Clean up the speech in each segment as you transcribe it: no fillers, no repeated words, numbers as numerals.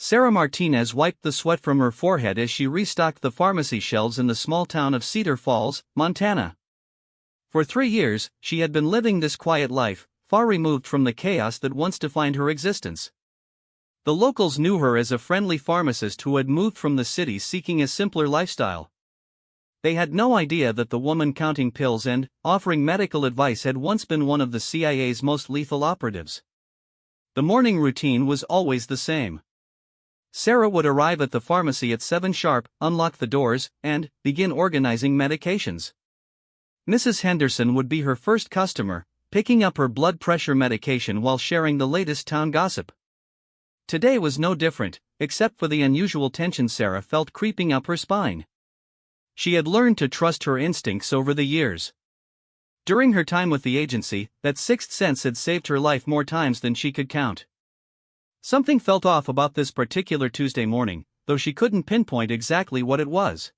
Sarah Martinez wiped the sweat from her forehead as she restocked the pharmacy shelves in the small town of Cedar Falls, Montana. For 3 years, she had been living this quiet life, far removed from the chaos that once defined her existence. The locals knew her as a friendly pharmacist who had moved from the city seeking a simpler lifestyle. They had no idea that the woman counting pills and offering medical advice had once been one of the CIA's most lethal operatives. The morning routine was always the same. Sarah would arrive at the pharmacy at 7 sharp, unlock the doors, and begin organizing medications. Mrs. Henderson would be her first customer, picking up her blood pressure medication while sharing the latest town gossip. Today was no different, except for the unusual tension Sarah felt creeping up her spine. She had learned to trust her instincts over the years. During her time with the agency, that sixth sense had saved her life more times than she could count. Something felt off about this particular Tuesday morning, though she couldn't pinpoint exactly what it was.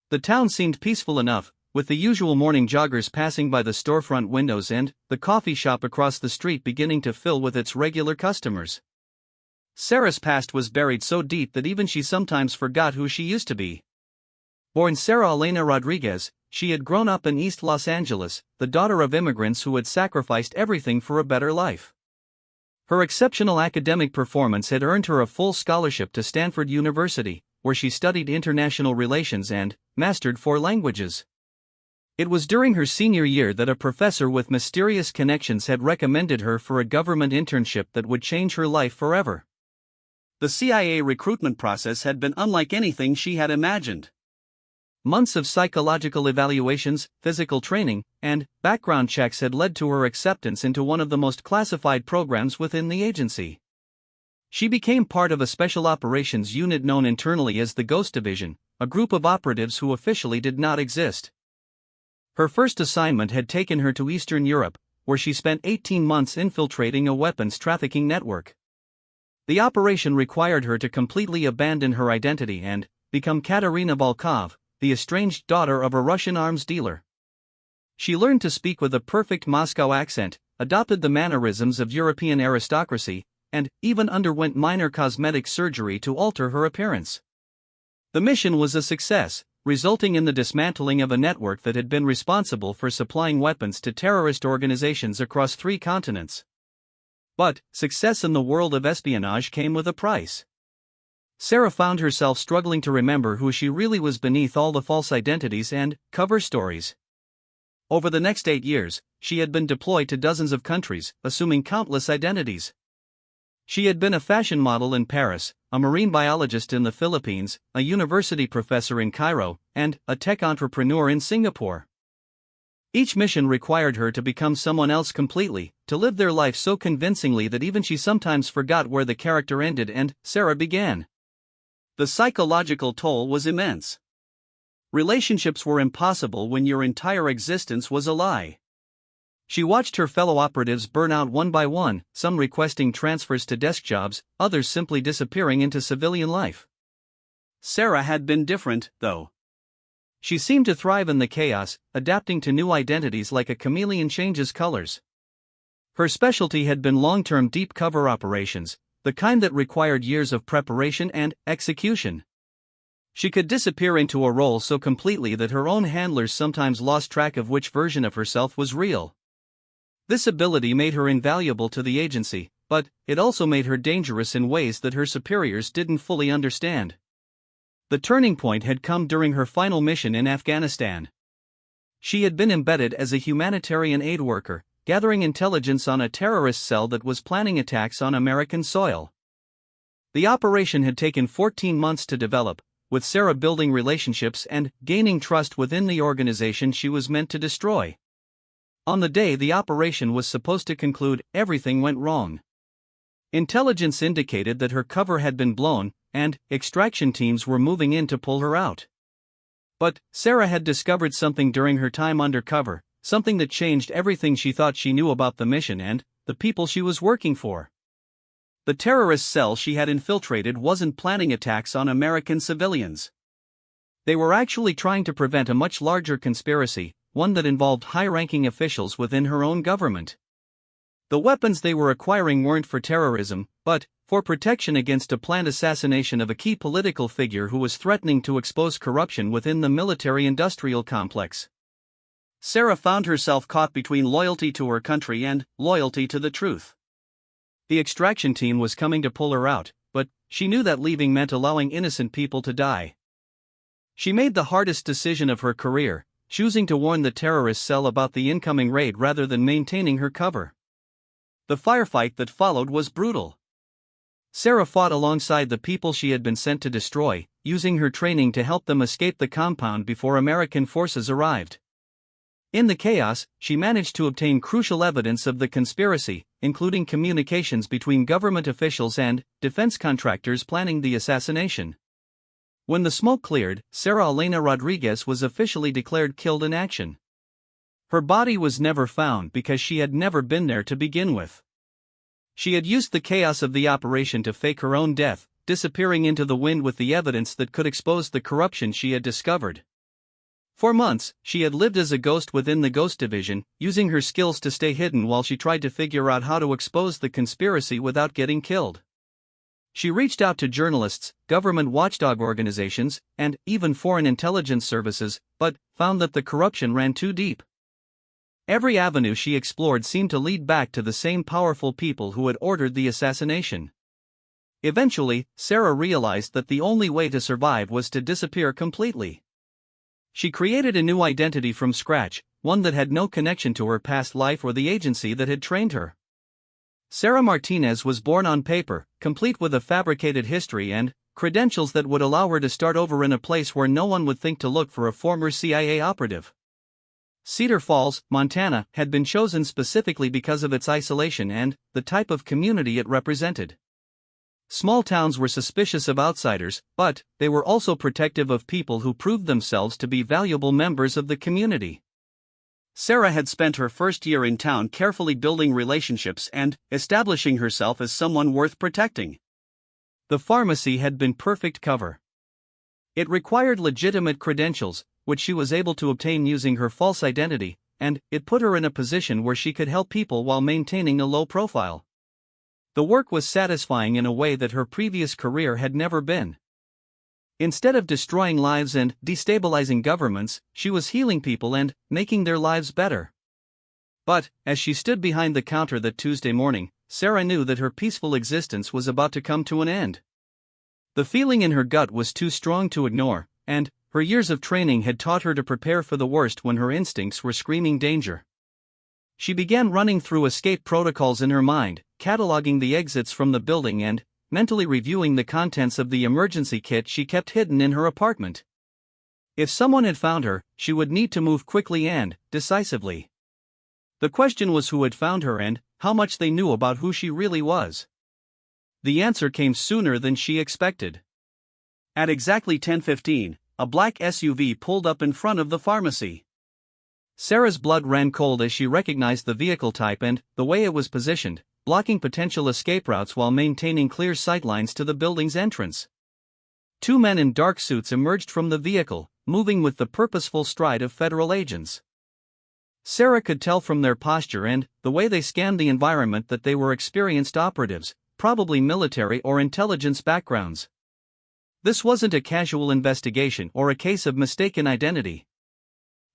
The town seemed peaceful enough, with the usual morning joggers passing by the storefront windows and the coffee shop across the street beginning to fill with its regular customers. Sarah's past was buried so deep that even she sometimes forgot who she used to be. Born Sarah Elena Rodriguez, she had grown up in East Los Angeles, the daughter of immigrants who had sacrificed everything for a better life. Her exceptional academic performance had earned her a full scholarship to Stanford University, where she studied international relations and mastered 4 languages. It was during her senior year that a professor with mysterious connections had recommended her for a government internship that would change her life forever. The CIA recruitment process had been unlike anything she had imagined. Months of psychological evaluations, physical training, and background checks had led to her acceptance into one of the most classified programs within the agency. She became part of a special operations unit known internally as the Ghost Division, a group of operatives who officially did not exist. Her first assignment had taken her to Eastern Europe, where she spent 18 months infiltrating a weapons trafficking network. The operation required her to completely abandon her identity and become Katerina Volkov, the estranged daughter of a Russian arms dealer. She learned to speak with a perfect Moscow accent, adopted the mannerisms of European aristocracy, and even underwent minor cosmetic surgery to alter her appearance. The mission was a success, resulting in the dismantling of a network that had been responsible for supplying weapons to terrorist organizations across 3 continents. But success in the world of espionage came with a price. Sarah found herself struggling to remember who she really was beneath all the false identities and cover stories. Over the next 8 years, she had been deployed to dozens of countries, assuming countless identities. She had been a fashion model in Paris, a marine biologist in the Philippines, a university professor in Cairo, and a tech entrepreneur in Singapore. Each mission required her to become someone else completely, to live their life so convincingly that even she sometimes forgot where the character ended and Sarah began. The psychological toll was immense. Relationships were impossible when your entire existence was a lie. She watched her fellow operatives burn out one by one, some requesting transfers to desk jobs, others simply disappearing into civilian life. Sarah had been different, though. She seemed to thrive in the chaos, adapting to new identities like a chameleon changes colors. Her specialty had been long-term deep cover operations, the kind that required years of preparation and execution. She could disappear into a role so completely that her own handlers sometimes lost track of which version of herself was real. This ability made her invaluable to the agency, but it also made her dangerous in ways that her superiors didn't fully understand. The turning point had come during her final mission in Afghanistan. She had been embedded as a humanitarian aid worker, gathering intelligence on a terrorist cell that was planning attacks on American soil. The operation had taken 14 months to develop, with Sarah building relationships and gaining trust within the organization she was meant to destroy. On the day the operation was supposed to conclude, everything went wrong. Intelligence indicated that her cover had been blown, and extraction teams were moving in to pull her out. But Sarah had discovered something during her time undercover, something that changed everything she thought she knew about the mission and the people she was working for. The terrorist cell she had infiltrated wasn't planning attacks on American civilians. They were actually trying to prevent a much larger conspiracy, one that involved high-ranking officials within her own government. The weapons they were acquiring weren't for terrorism, but for protection against a planned assassination of a key political figure who was threatening to expose corruption within the military-industrial complex. Sarah found herself caught between loyalty to her country and loyalty to the truth. The extraction team was coming to pull her out, but she knew that leaving meant allowing innocent people to die. She made the hardest decision of her career, choosing to warn the terrorist cell about the incoming raid rather than maintaining her cover. The firefight that followed was brutal. Sarah fought alongside the people she had been sent to destroy, using her training to help them escape the compound before American forces arrived. In the chaos, she managed to obtain crucial evidence of the conspiracy, including communications between government officials and defense contractors planning the assassination. When the smoke cleared, Sarah Elena Rodriguez was officially declared killed in action. Her body was never found because she had never been there to begin with. She had used the chaos of the operation to fake her own death, disappearing into the wind with the evidence that could expose the corruption she had discovered. For months, she had lived as a ghost within the Ghost Division, using her skills to stay hidden while she tried to figure out how to expose the conspiracy without getting killed. She reached out to journalists, government watchdog organizations, and even foreign intelligence services, but found that the corruption ran too deep. Every avenue she explored seemed to lead back to the same powerful people who had ordered the assassination. Eventually, Sarah realized that the only way to survive was to disappear completely. She created a new identity from scratch, one that had no connection to her past life or the agency that had trained her. Sarah Martinez was born on paper, complete with a fabricated history and credentials that would allow her to start over in a place where no one would think to look for a former CIA operative. Cedar Falls, Montana, had been chosen specifically because of its isolation and the type of community it represented. Small towns were suspicious of outsiders, but they were also protective of people who proved themselves to be valuable members of the community. Sarah had spent her first year in town carefully building relationships and establishing herself as someone worth protecting. The pharmacy had been perfect cover. It required legitimate credentials, which she was able to obtain using her false identity, and it put her in a position where she could help people while maintaining a low profile. The work was satisfying in a way that her previous career had never been. Instead of destroying lives and destabilizing governments, she was healing people and making their lives better. But, as she stood behind the counter that Tuesday morning, Sarah knew that her peaceful existence was about to come to an end. The feeling in her gut was too strong to ignore, and her years of training had taught her to prepare for the worst when her instincts were screaming danger. She began running through escape protocols in her mind, cataloging the exits from the building and mentally reviewing the contents of the emergency kit she kept hidden in her apartment. If someone had found her, she would need to move quickly and decisively. The question was who had found her and how much they knew about who she really was. The answer came sooner than she expected. At exactly 10:15, a black SUV pulled up in front of the pharmacy. Sarah's blood ran cold as she recognized the vehicle type and the way it was positioned, blocking potential escape routes while maintaining clear sightlines to the building's entrance. Two men in dark suits emerged from the vehicle, moving with the purposeful stride of federal agents. Sarah could tell from their posture and the way they scanned the environment that they were experienced operatives, probably military or intelligence backgrounds. This wasn't a casual investigation or a case of mistaken identity.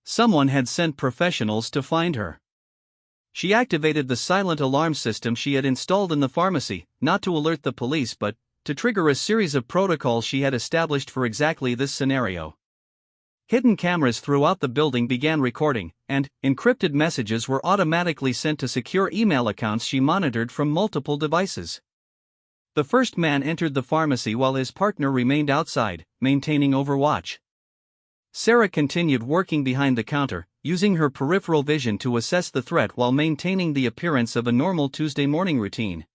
Someone had sent professionals to find her. She activated the silent alarm system she had installed in the pharmacy, not to alert the police but to trigger a series of protocols she had established for exactly this scenario. Hidden cameras throughout the building began recording, and encrypted messages were automatically sent to secure email accounts she monitored from multiple devices. The first man entered the pharmacy while his partner remained outside, maintaining overwatch. Sarah continued working behind the counter, using her peripheral vision to assess the threat while maintaining the appearance of a normal Tuesday morning routine.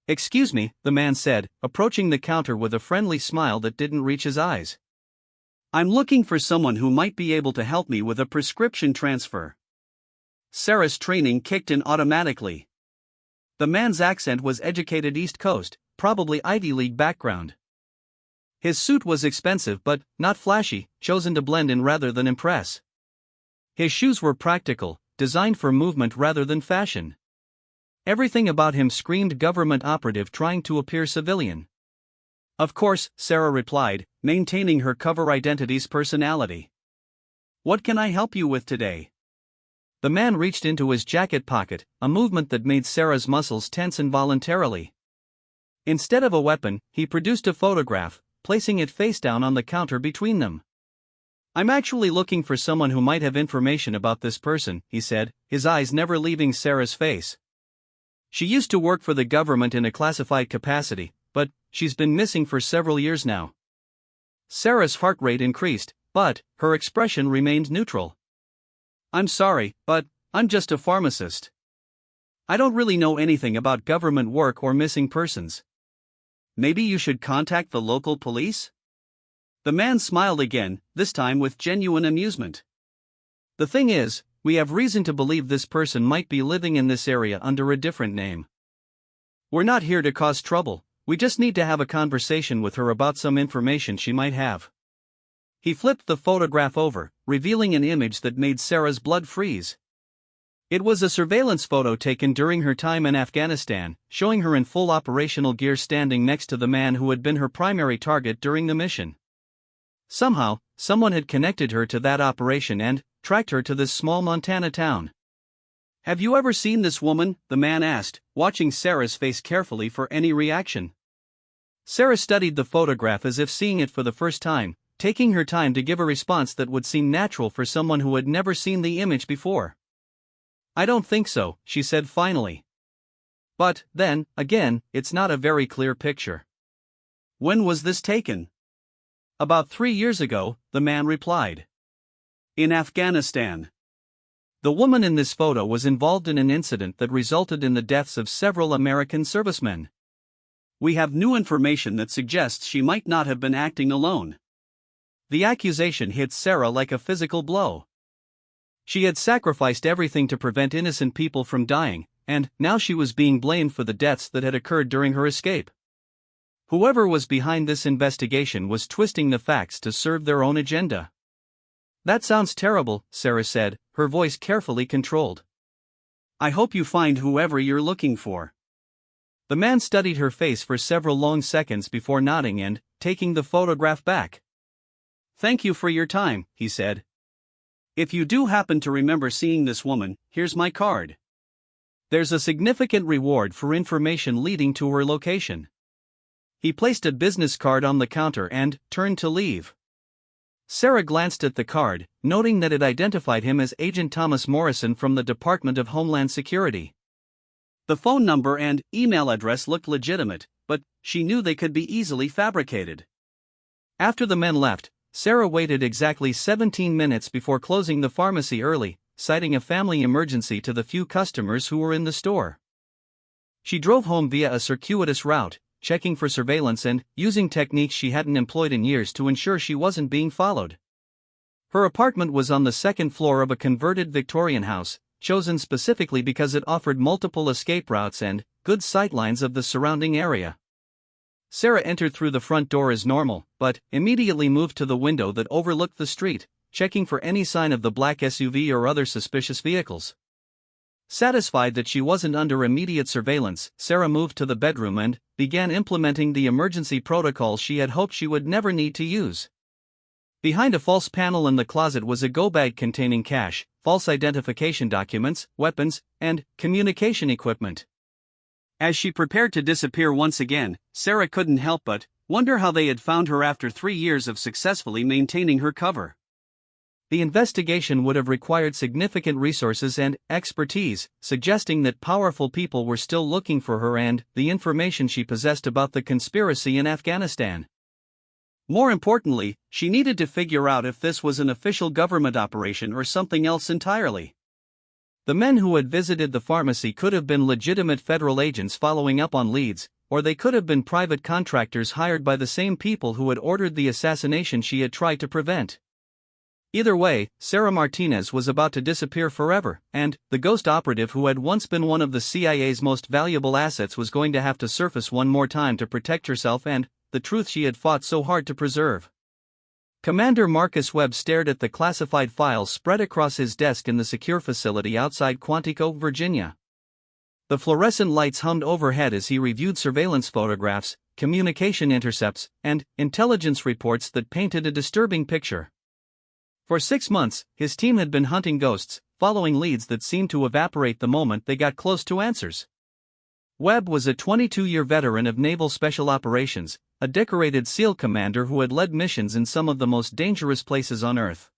"Excuse me," the man said, approaching the counter with a friendly smile that didn't reach his eyes. "I'm looking for someone who might be able to help me with a prescription transfer." Sarah's training kicked in automatically. The man's accent was educated East Coast, probably Ivy League background. His suit was expensive but not flashy, chosen to blend in rather than impress. His shoes were practical, designed for movement rather than fashion. Everything about him screamed government operative trying to appear civilian. Of course, Sarah replied, maintaining her cover identity's personality. What can I help you with today? The man reached into his jacket pocket, a movement that made Sarah's muscles tense involuntarily. Instead of a weapon, he produced a photograph, placing it face down on the counter between them. I'm actually looking for someone who might have information about this person, he said, his eyes never leaving Sarah's face. She used to work for the government in a classified capacity, but she's been missing for several years now. Sarah's heart rate increased, but her expression remained neutral. I'm sorry, but I'm just a pharmacist. I don't really know anything about government work or missing persons. Maybe you should contact the local police? The man smiled again, this time with genuine amusement. The thing is, we have reason to believe this person might be living in this area under a different name. We're not here to cause trouble, we just need to have a conversation with her about some information she might have. He flipped the photograph over, revealing an image that made Sarah's blood freeze. It was a surveillance photo taken during her time in Afghanistan, showing her in full operational gear standing next to the man who had been her primary target during the mission. Somehow, someone had connected her to that operation and tracked her to this small Montana town. Have you ever seen this woman? The man asked, watching Sarah's face carefully for any reaction. Sarah studied the photograph as if seeing it for the first time, taking her time to give a response that would seem natural for someone who had never seen the image before. I don't think so, she said finally. But, then, again, it's not a very clear picture. When was this taken? About 3 years ago, the man replied. In Afghanistan. The woman in this photo was involved in an incident that resulted in the deaths of several American servicemen. We have new information that suggests she might not have been acting alone. The accusation hit Sarah like a physical blow. She had sacrificed everything to prevent innocent people from dying, and now she was being blamed for the deaths that had occurred during her escape. Whoever was behind this investigation was twisting the facts to serve their own agenda. That sounds terrible, Sarah said, her voice carefully controlled. I hope you find whoever you're looking for. The man studied her face for several long seconds before nodding and taking the photograph back. Thank you for your time, he said. If you do happen to remember seeing this woman, here's my card. There's a significant reward for information leading to her location. He placed a business card on the counter and turned to leave. Sarah glanced at the card, noting that it identified him as Agent Thomas Morrison from the Department of Homeland Security. The phone number and email address looked legitimate, but she knew they could be easily fabricated. After the men left, Sarah waited exactly 17 minutes before closing the pharmacy early, citing a family emergency to the few customers who were in the store. She drove home via a circuitous route, checking for surveillance and using techniques she hadn't employed in years to ensure she wasn't being followed. Her apartment was on the second floor of a converted Victorian house, chosen specifically because it offered multiple escape routes and good sightlines of the surrounding area. Sarah entered through the front door as normal, but immediately moved to the window that overlooked the street, checking for any sign of the black SUV or other suspicious vehicles. Satisfied that she wasn't under immediate surveillance, Sarah moved to the bedroom and began implementing the emergency protocols she had hoped she would never need to use. Behind a false panel in the closet was a go bag containing cash, false identification documents, weapons, and communication equipment. As she prepared to disappear once again, Sarah couldn't help but wonder how they had found her after 3 years of successfully maintaining her cover. The investigation would have required significant resources and expertise, suggesting that powerful people were still looking for her and the information she possessed about the conspiracy in Afghanistan. More importantly, she needed to figure out if this was an official government operation or something else entirely. The men who had visited the pharmacy could have been legitimate federal agents following up on leads, or they could have been private contractors hired by the same people who had ordered the assassination she had tried to prevent. Either way, Sarah Martinez was about to disappear forever, and the ghost operative who had once been one of the CIA's most valuable assets was going to have to surface one more time to protect herself and the truth she had fought so hard to preserve. Commander Marcus Webb stared at the classified files spread across his desk in the secure facility outside Quantico, Virginia. The fluorescent lights hummed overhead as he reviewed surveillance photographs, communication intercepts, and intelligence reports that painted a disturbing picture. For 6 months, his team had been hunting ghosts, following leads that seemed to evaporate the moment they got close to answers. Webb was a 22-year veteran of Naval Special Operations, a decorated SEAL commander who had led missions in some of the most dangerous places on Earth.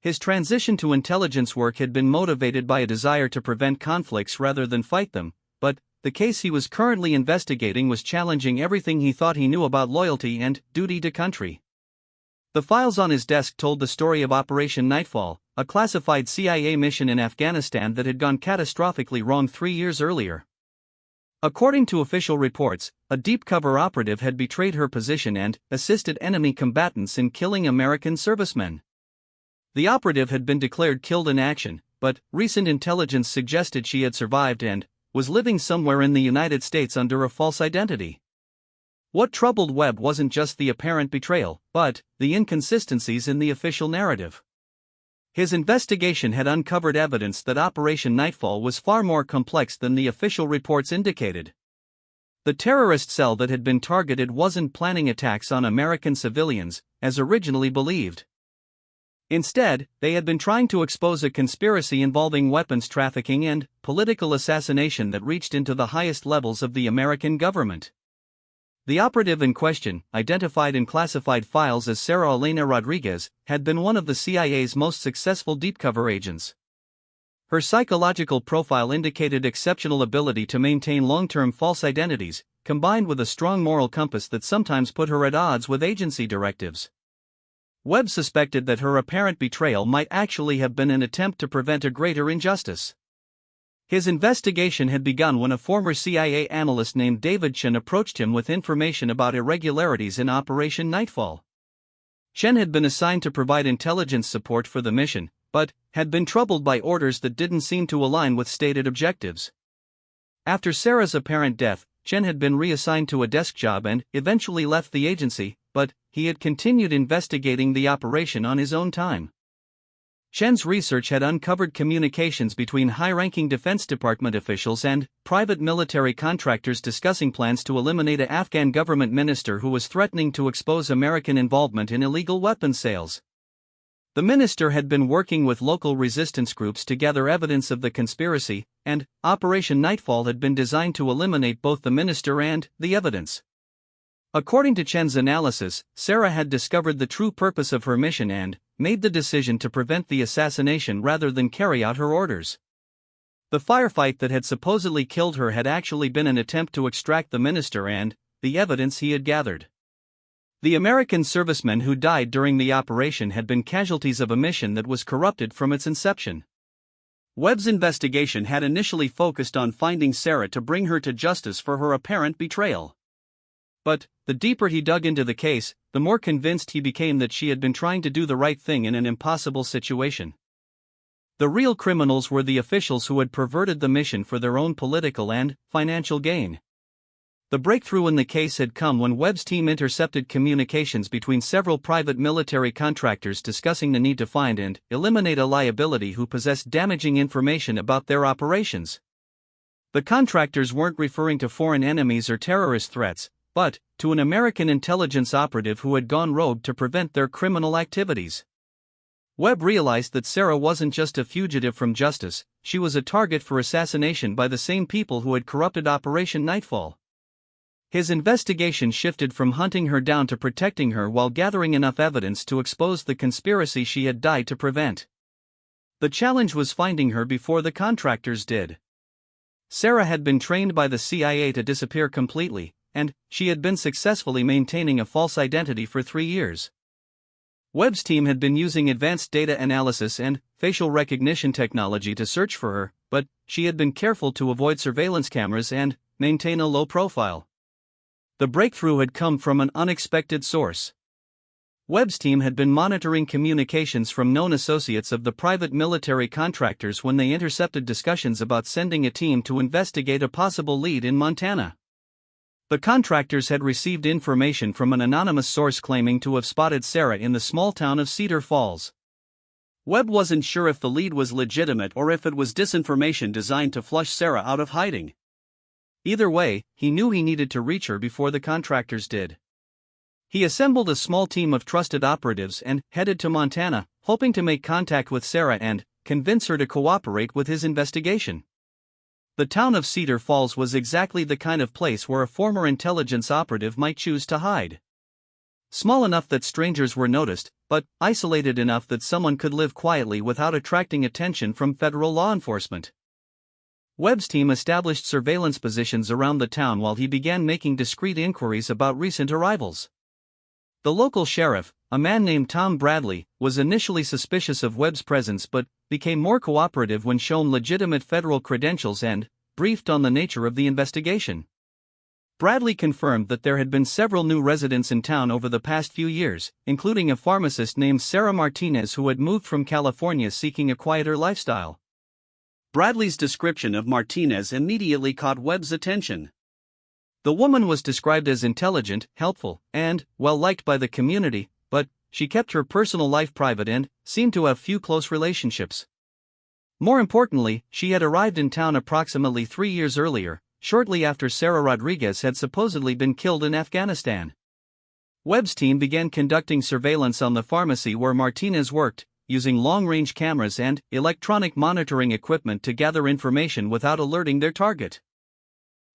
His transition to intelligence work had been motivated by a desire to prevent conflicts rather than fight them, but the case he was currently investigating was challenging everything he thought he knew about loyalty and duty to country. The files on his desk told the story of Operation Nightfall, a classified CIA mission in Afghanistan that had gone catastrophically wrong 3 years earlier. According to official reports, a deep-cover operative had betrayed her position and assisted enemy combatants in killing American servicemen. The operative had been declared killed in action, but recent intelligence suggested she had survived and was living somewhere in the United States under a false identity. What troubled Webb wasn't just the apparent betrayal, but the inconsistencies in the official narrative. His investigation had uncovered evidence that Operation Nightfall was far more complex than the official reports indicated. The terrorist cell that had been targeted wasn't planning attacks on American civilians, as originally believed. Instead, they had been trying to expose a conspiracy involving weapons trafficking and political assassination that reached into the highest levels of the American government. The operative in question, identified in classified files as Sarah Elena Rodriguez, had been one of the CIA's most successful deep-cover agents. Her psychological profile indicated exceptional ability to maintain long-term false identities, combined with a strong moral compass that sometimes put her at odds with agency directives. Webb suspected that her apparent betrayal might actually have been an attempt to prevent a greater injustice. His investigation had begun when a former CIA analyst named David Chen approached him with information about irregularities in Operation Nightfall. Chen had been assigned to provide intelligence support for the mission, but had been troubled by orders that didn't seem to align with stated objectives. After Sarah's apparent death, Chen had been reassigned to a desk job and eventually left the agency, but he had continued investigating the operation on his own time. Chen's research had uncovered communications between high-ranking Defense Department officials and private military contractors discussing plans to eliminate an Afghan government minister who was threatening to expose American involvement in illegal weapons sales. The minister had been working with local resistance groups to gather evidence of the conspiracy, and Operation Nightfall had been designed to eliminate both the minister and the evidence. According to Chen's analysis, Sarah had discovered the true purpose of her mission and made the decision to prevent the assassination rather than carry out her orders. The firefight that had supposedly killed her had actually been an attempt to extract the minister and the evidence he had gathered. The American servicemen who died during the operation had been casualties of a mission that was corrupted from its inception. Webb's investigation had initially focused on finding Sarah to bring her to justice for her apparent betrayal. But the deeper he dug into the case, the more convinced he became that she had been trying to do the right thing in an impossible situation. The real criminals were the officials who had perverted the mission for their own political and financial gain. The breakthrough in the case had come when Webb's team intercepted communications between several private military contractors discussing the need to find and eliminate a liability who possessed damaging information about their operations. The contractors weren't referring to foreign enemies or terrorist threats, but to an American intelligence operative who had gone rogue to prevent their criminal activities. Webb realized that Sarah wasn't just a fugitive from justice, she was a target for assassination by the same people who had corrupted Operation Nightfall. His investigation shifted from hunting her down to protecting her while gathering enough evidence to expose the conspiracy she had died to prevent. The challenge was finding her before the contractors did. Sarah had been trained by the CIA to disappear completely, and she had been successfully maintaining a false identity for 3 years. Webb's team had been using advanced data analysis and facial recognition technology to search for her, but she had been careful to avoid surveillance cameras and maintain a low profile. The breakthrough had come from an unexpected source. Webb's team had been monitoring communications from known associates of the private military contractors when they intercepted discussions about sending a team to investigate a possible lead in Montana. The contractors had received information from an anonymous source claiming to have spotted Sarah in the small town of Cedar Falls. Webb wasn't sure if the lead was legitimate or if it was disinformation designed to flush Sarah out of hiding. Either way, he knew he needed to reach her before the contractors did. He assembled a small team of trusted operatives and headed to Montana, hoping to make contact with Sarah and convince her to cooperate with his investigation. The town of Cedar Falls was exactly the kind of place where a former intelligence operative might choose to hide. Small enough that strangers were noticed, but isolated enough that someone could live quietly without attracting attention from federal law enforcement. Webb's team established surveillance positions around the town while he began making discreet inquiries about recent arrivals. The local sheriff, a man named Tom Bradley, was initially suspicious of Webb's presence but became more cooperative when shown legitimate federal credentials and briefed on the nature of the investigation. Bradley confirmed that there had been several new residents in town over the past few years, including a pharmacist named Sarah Martinez who had moved from California seeking a quieter lifestyle. Bradley's description of Martinez immediately caught Webb's attention. The woman was described as intelligent, helpful, and well-liked by the community, but she kept her personal life private and seemed to have few close relationships. More importantly, she had arrived in town approximately 3 years earlier, shortly after Sarah Rodriguez had supposedly been killed in Afghanistan. Webb's team began conducting surveillance on the pharmacy where Martinez worked, using long-range cameras and electronic monitoring equipment to gather information without alerting their target.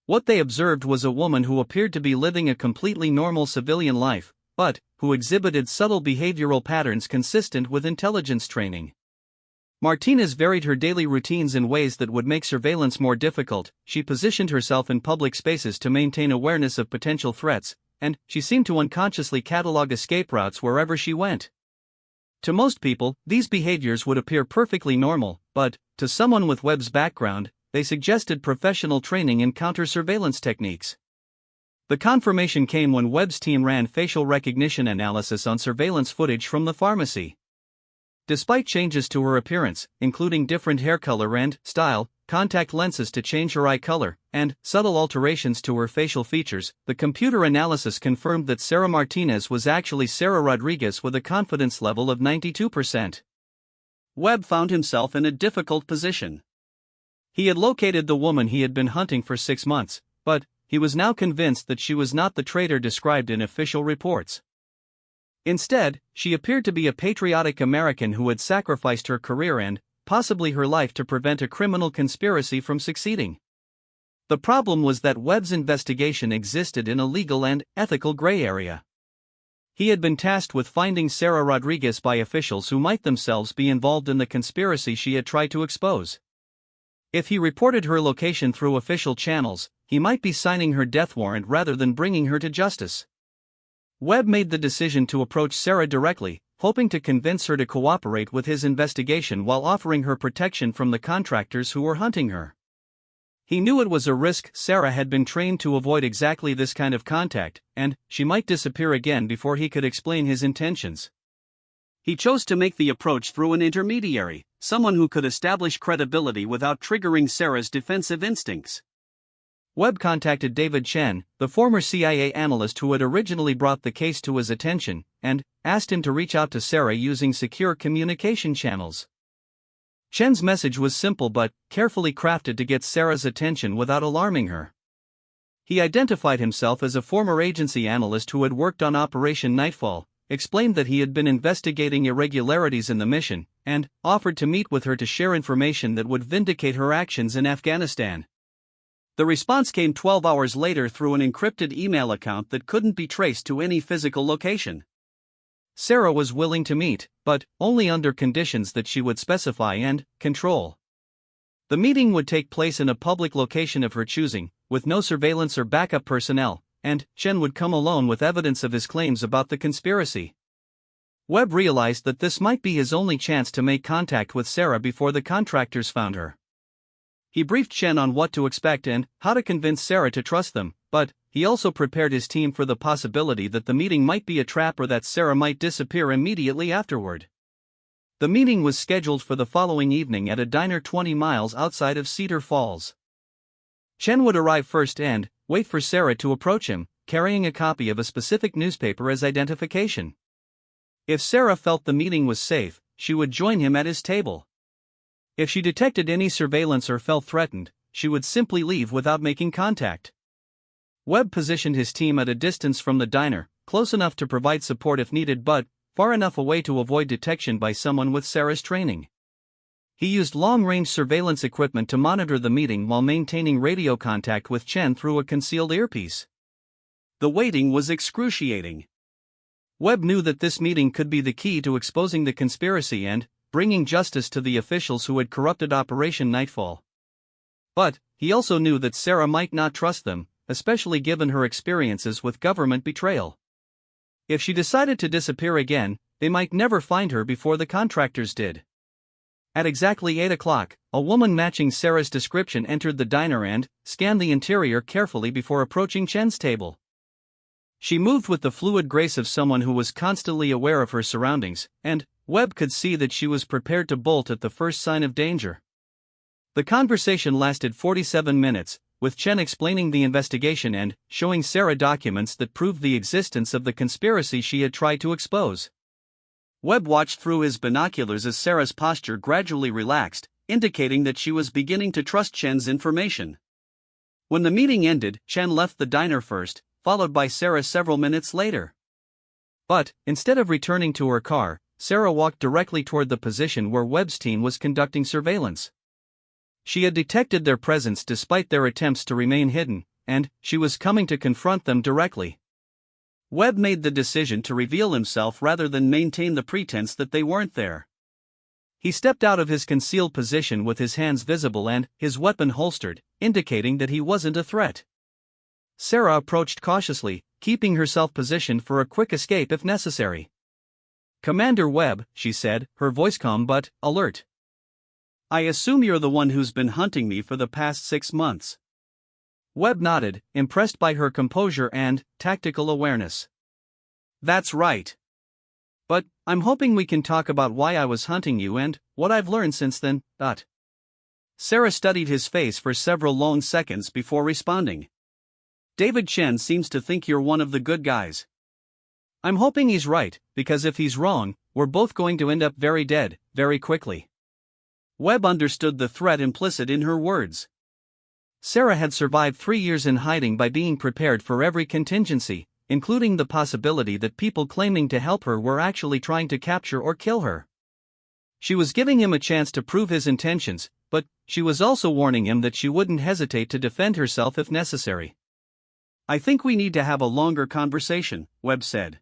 What they observed was a woman who appeared to be living a completely normal civilian life, but who exhibited subtle behavioral patterns consistent with intelligence training. Martinez varied her daily routines in ways that would make surveillance more difficult. She positioned herself in public spaces to maintain awareness of potential threats, and she seemed to unconsciously catalog escape routes wherever she went. To most people, these behaviors would appear perfectly normal, but to someone with Webb's background, they suggested professional training in counter-surveillance techniques. The confirmation came when Webb's team ran facial recognition analysis on surveillance footage from the pharmacy. Despite changes to her appearance, including different hair color and style, contact lenses to change her eye color, and subtle alterations to her facial features, the computer analysis confirmed that Sarah Martinez was actually Sarah Rodriguez with a confidence level of 92%. Webb found himself in a difficult position. He had located the woman he had been hunting for 6 months, but he was now convinced that she was not the traitor described in official reports. Instead, she appeared to be a patriotic American who had sacrificed her career and, possibly her life, to prevent a criminal conspiracy from succeeding. The problem was that Webb's investigation existed in a legal and ethical gray area. He had been tasked with finding Sarah Rodriguez by officials who might themselves be involved in the conspiracy she had tried to expose. If he reported her location through official channels, he might be signing her death warrant rather than bringing her to justice. Webb made the decision to approach Sarah directly, hoping to convince her to cooperate with his investigation while offering her protection from the contractors who were hunting her. He knew it was a risk. Sarah had been trained to avoid exactly this kind of contact, and she might disappear again before he could explain his intentions. He chose to make the approach through an intermediary, someone who could establish credibility without triggering Sarah's defensive instincts. Webb contacted David Chen, the former CIA analyst who had originally brought the case to his attention, and asked him to reach out to Sarah using secure communication channels. Chen's message was simple but carefully crafted to get Sarah's attention without alarming her. He identified himself as a former agency analyst who had worked on Operation Nightfall, explained that he had been investigating irregularities in the mission, and offered to meet with her to share information that would vindicate her actions in Afghanistan. The response came 12 hours later through an encrypted email account that couldn't be traced to any physical location. Sarah was willing to meet, but only under conditions that she would specify and control. The meeting would take place in a public location of her choosing, with no surveillance or backup personnel, and Chen would come alone with evidence of his claims about the conspiracy. Webb realized that this might be his only chance to make contact with Sarah before the contractors found her. He briefed Chen on what to expect and how to convince Sarah to trust them, but he also prepared his team for the possibility that the meeting might be a trap or that Sarah might disappear immediately afterward. The meeting was scheduled for the following evening at a diner 20 miles outside of Cedar Falls. Chen would arrive first and wait for Sarah to approach him, carrying a copy of a specific newspaper as identification. If Sarah felt the meeting was safe, she would join him at his table. If she detected any surveillance or felt threatened, she would simply leave without making contact. Webb positioned his team at a distance from the diner, close enough to provide support if needed but far enough away to avoid detection by someone with Sarah's training. He used long-range surveillance equipment to monitor the meeting while maintaining radio contact with Chen through a concealed earpiece. The waiting was excruciating. Webb knew that this meeting could be the key to exposing the conspiracy and bringing justice to the officials who had corrupted Operation Nightfall. But he also knew that Sarah might not trust them, especially given her experiences with government betrayal. If she decided to disappear again, they might never find her before the contractors did. At exactly 8 o'clock, a woman matching Sarah's description entered the diner and scanned the interior carefully before approaching Chen's table. She moved with the fluid grace of someone who was constantly aware of her surroundings, and Webb could see that she was prepared to bolt at the first sign of danger. The conversation lasted 47 minutes, with Chen explaining the investigation and showing Sarah documents that proved the existence of the conspiracy she had tried to expose. Webb watched through his binoculars as Sarah's posture gradually relaxed, indicating that she was beginning to trust Chen's information. When the meeting ended, Chen left the diner first, followed by Sarah several minutes later. But, instead of returning to her car, Sarah walked directly toward the position where Webb's team was conducting surveillance. She had detected their presence despite their attempts to remain hidden, and she was coming to confront them directly. Webb made the decision to reveal himself rather than maintain the pretense that they weren't there. He stepped out of his concealed position with his hands visible and his weapon holstered, indicating that he wasn't a threat. Sarah approached cautiously, keeping herself positioned for a quick escape if necessary. "Commander Webb," she said, her voice calm but alert. "I assume you're the one who's been hunting me for the past 6 months. Webb nodded, impressed by her composure and tactical awareness. "That's right. But I'm hoping we can talk about why I was hunting you and what I've learned since then." Sarah studied his face for several long seconds before responding. "David Chen seems to think you're one of the good guys." "I'm hoping he's right, because if he's wrong, we're both going to end up very dead, very quickly." Webb understood the threat implicit in her words. Sarah had survived 3 years in hiding by being prepared for every contingency, including the possibility that people claiming to help her were actually trying to capture or kill her. She was giving him a chance to prove his intentions, but she was also warning him that she wouldn't hesitate to defend herself if necessary. "I think we need to have a longer conversation," Webb said.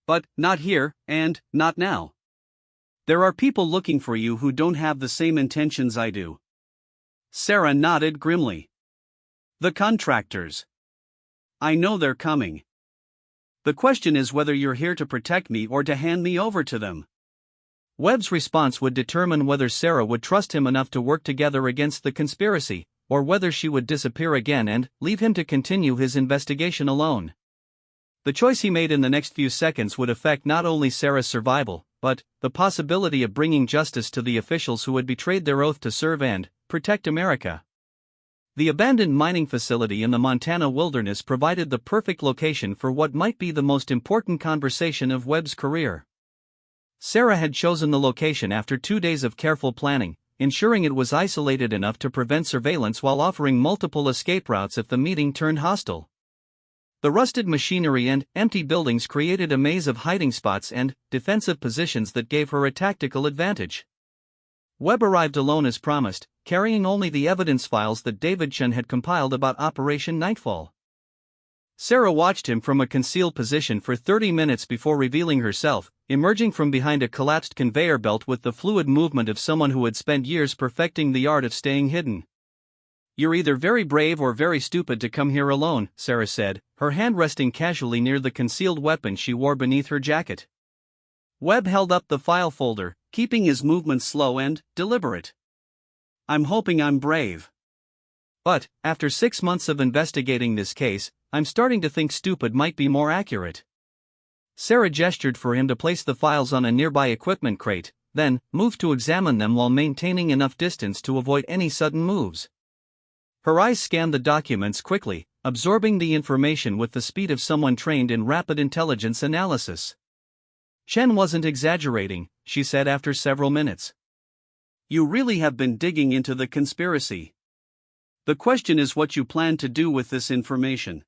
"But not here, and not now. There are people looking for you who don't have the same intentions I do." Sarah nodded grimly. "The contractors. I know they're coming. The question is whether you're here to protect me or to hand me over to them." Webb's response would determine whether Sarah would trust him enough to work together against the conspiracy, or whether she would disappear again and leave him to continue his investigation alone. The choice he made in the next few seconds would affect not only Sarah's survival, but the possibility of bringing justice to the officials who had betrayed their oath to serve and protect America. The abandoned mining facility in the Montana wilderness provided the perfect location for what might be the most important conversation of Webb's career. Sarah had chosen the location after 2 days of careful planning, ensuring it was isolated enough to prevent surveillance while offering multiple escape routes if the meeting turned hostile. The rusted machinery and empty buildings created a maze of hiding spots and defensive positions that gave her a tactical advantage. Webb arrived alone as promised, carrying only the evidence files that David Chen had compiled about Operation Nightfall. Sarah watched him from a concealed position for 30 minutes before revealing herself, emerging from behind a collapsed conveyor belt with the fluid movement of someone who had spent years perfecting the art of staying hidden. "You're either very brave or very stupid to come here alone," Sarah said, her hand resting casually near the concealed weapon she wore beneath her jacket. Webb held up the file folder, keeping his movements slow and deliberate. "I'm hoping I'm brave. But, after 6 months of investigating this case, I'm starting to think stupid might be more accurate." Sarah gestured for him to place the files on a nearby equipment crate, then moved to examine them while maintaining enough distance to avoid any sudden moves. Her eyes scanned the documents quickly, absorbing the information with the speed of someone trained in rapid intelligence analysis. Chen wasn't exaggerating, she said after several minutes. You really have been digging into the conspiracy. The question is what you plan to do with this information.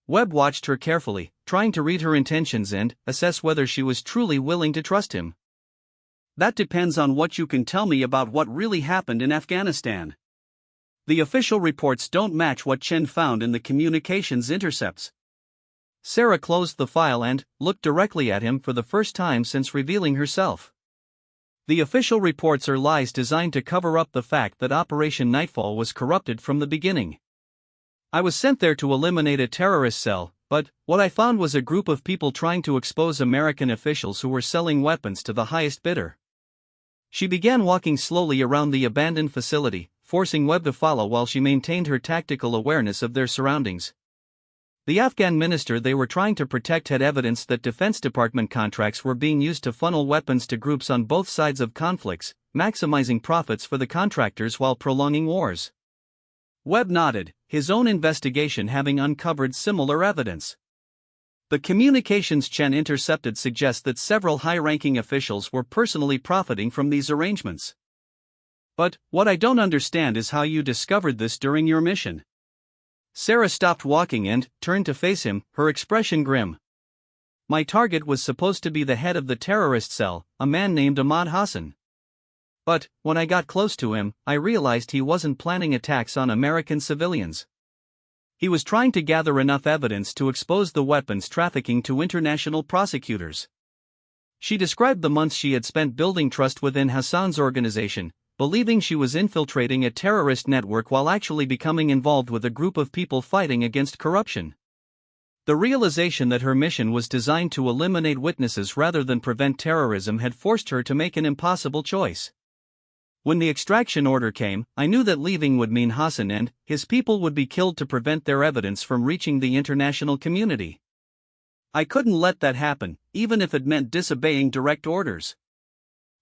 Webb watched her carefully, trying to read her intentions and assess whether she was truly willing to trust him. That depends on what you can tell me about what really happened in Afghanistan. The official reports don't match what Chen found in the communications intercepts. Sarah closed the file and looked directly at him for the first time since revealing herself. The official reports are lies designed to cover up the fact that Operation Nightfall was corrupted from the beginning. I was sent there to eliminate a terrorist cell, but what I found was a group of people trying to expose American officials who were selling weapons to the highest bidder. She began walking slowly around the abandoned facility, forcing Webb to follow while she maintained her tactical awareness of their surroundings. The Afghan minister they were trying to protect had evidence that Defense Department contracts were being used to funnel weapons to groups on both sides of conflicts, maximizing profits for the contractors while prolonging wars. Webb nodded, his own investigation having uncovered similar evidence. The communications Chen intercepted suggest that several high-ranking officials were personally profiting from these arrangements. But what I don't understand is how you discovered this during your mission. Sarah stopped walking and turned to face him, her expression grim. My target was supposed to be the head of the terrorist cell, a man named Ahmad Hassan. But when I got close to him, I realized he wasn't planning attacks on American civilians. He was trying to gather enough evidence to expose the weapons trafficking to international prosecutors. She described the months she had spent building trust within Hassan's organization, believing she was infiltrating a terrorist network while actually becoming involved with a group of people fighting against corruption. The realization that her mission was designed to eliminate witnesses rather than prevent terrorism had forced her to make an impossible choice. When the extraction order came, I knew that leaving would mean Hassan and his people would be killed to prevent their evidence from reaching the international community. I couldn't let that happen, even if it meant disobeying direct orders.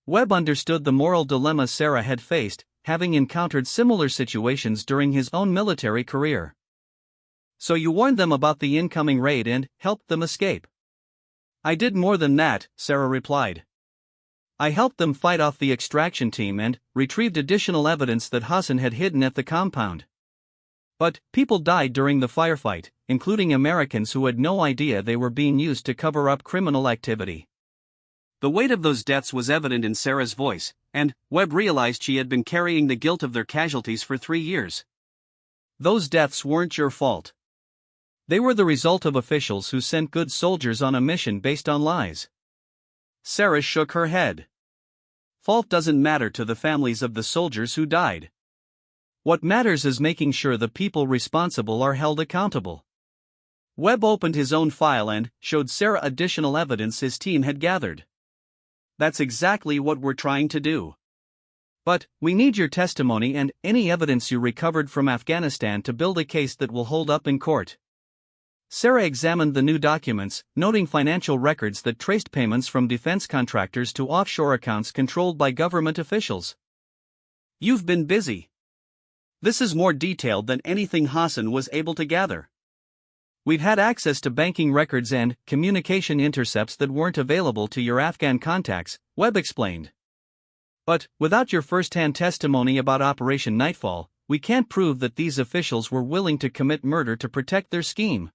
Webb understood the moral dilemma Sarah had faced, having encountered similar situations during his own military career. So you warned them about the incoming raid and helped them escape? I did more than that, Sarah replied. I helped them fight off the extraction team and retrieved additional evidence that Hassan had hidden at the compound. But people died during the firefight, including Americans who had no idea they were being used to cover up criminal activity. The weight of those deaths was evident in Sarah's voice, and Webb realized she had been carrying the guilt of their casualties for 3 years. Those deaths weren't your fault. They were the result of officials who sent good soldiers on a mission based on lies. Sarah shook her head. Fault doesn't matter to the families of the soldiers who died. What matters is making sure the people responsible are held accountable. Webb opened his own file and showed Sarah additional evidence his team had gathered. That's exactly what we're trying to do. But we need your testimony and any evidence you recovered from Afghanistan to build a case that will hold up in court. Sarah examined the new documents, noting financial records that traced payments from defense contractors to offshore accounts controlled by government officials. You've been busy. This is more detailed than anything Hassan was able to gather. We've had access to banking records and communication intercepts that weren't available to your Afghan contacts, Webb explained. But without your first-hand testimony about Operation Nightfall, we can't prove that these officials were willing to commit murder to protect their scheme.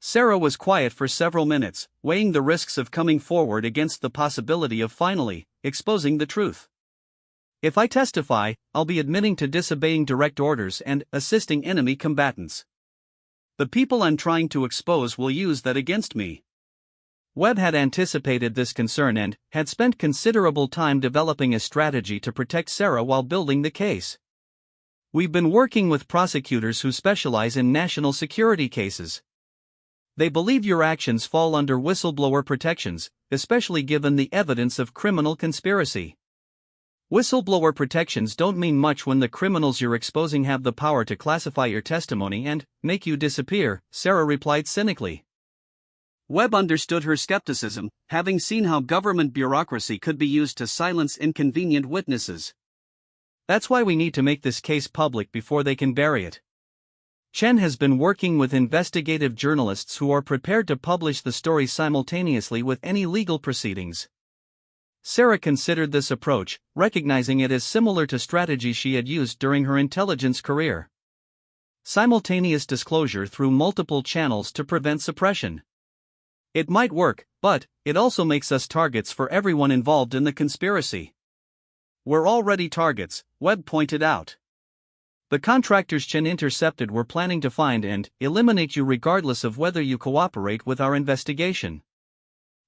Sarah was quiet for several minutes, weighing the risks of coming forward against the possibility of finally exposing the truth. If I testify, I'll be admitting to disobeying direct orders and assisting enemy combatants. The people I'm trying to expose will use that against me. Webb had anticipated this concern and had spent considerable time developing a strategy to protect Sarah while building the case. We've been working with prosecutors who specialize in national security cases. They believe your actions fall under whistleblower protections, especially given the evidence of criminal conspiracy. Whistleblower protections don't mean much when the criminals you're exposing have the power to classify your testimony and make you disappear, Sarah replied cynically. Webb understood her skepticism, having seen how government bureaucracy could be used to silence inconvenient witnesses. That's why we need to make this case public before they can bury it. Chen has been working with investigative journalists who are prepared to publish the story simultaneously with any legal proceedings. Sarah considered this approach, recognizing it as similar to strategies she had used during her intelligence career. Simultaneous disclosure through multiple channels to prevent suppression. It might work, but it also makes us targets for everyone involved in the conspiracy. We're already targets, Webb pointed out. The contractors Chen intercepted were planning to find and eliminate you regardless of whether you cooperate with our investigation.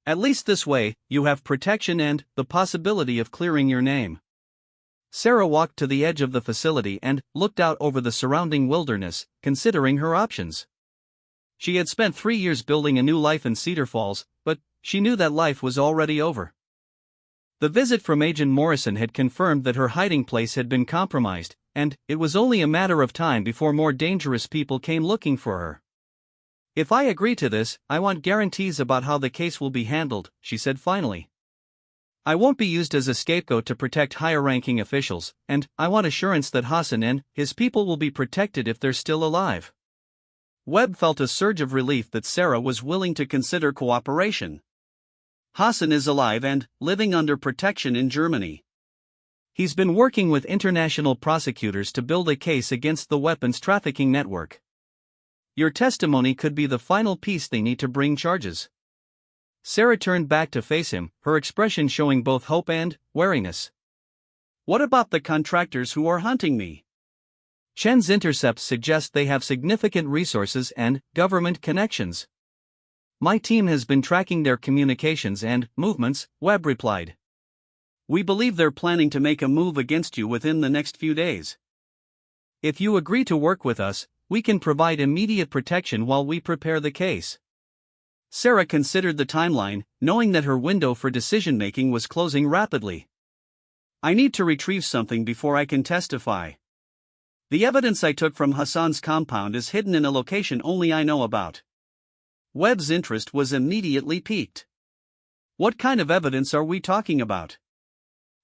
At least this way, you have protection and the possibility of clearing your name. Sarah walked to the edge of the facility and looked out over the surrounding wilderness, considering her options. She had spent 3 years building a new life in Cedar Falls, but she knew that life was already over. The visit from Agent Morrison had confirmed that her hiding place had been compromised, and it was only a matter of time before more dangerous people came looking for her. If I agree to this, I want guarantees about how the case will be handled, she said finally. I won't be used as a scapegoat to protect higher-ranking officials, and I want assurance that Hassan and his people will be protected if they're still alive. Webb felt a surge of relief that Sarah was willing to consider cooperation. Hassan is alive and living under protection in Germany. He's been working with international prosecutors to build a case against the weapons trafficking network. Your testimony could be the final piece they need to bring charges. Sarah turned back to face him, her expression showing both hope and wariness. What about the contractors who are hunting me? Chen's intercepts suggest they have significant resources and government connections. My team has been tracking their communications and movements, Webb replied. We believe they're planning to make a move against you within the next few days. If you agree to work with us, we can provide immediate protection while we prepare the case. Sarah considered the timeline, knowing that her window for decision-making was closing rapidly. I need to retrieve something before I can testify. The evidence I took from Hassan's compound is hidden in a location only I know about. Webb's interest was immediately piqued. What kind of evidence are we talking about?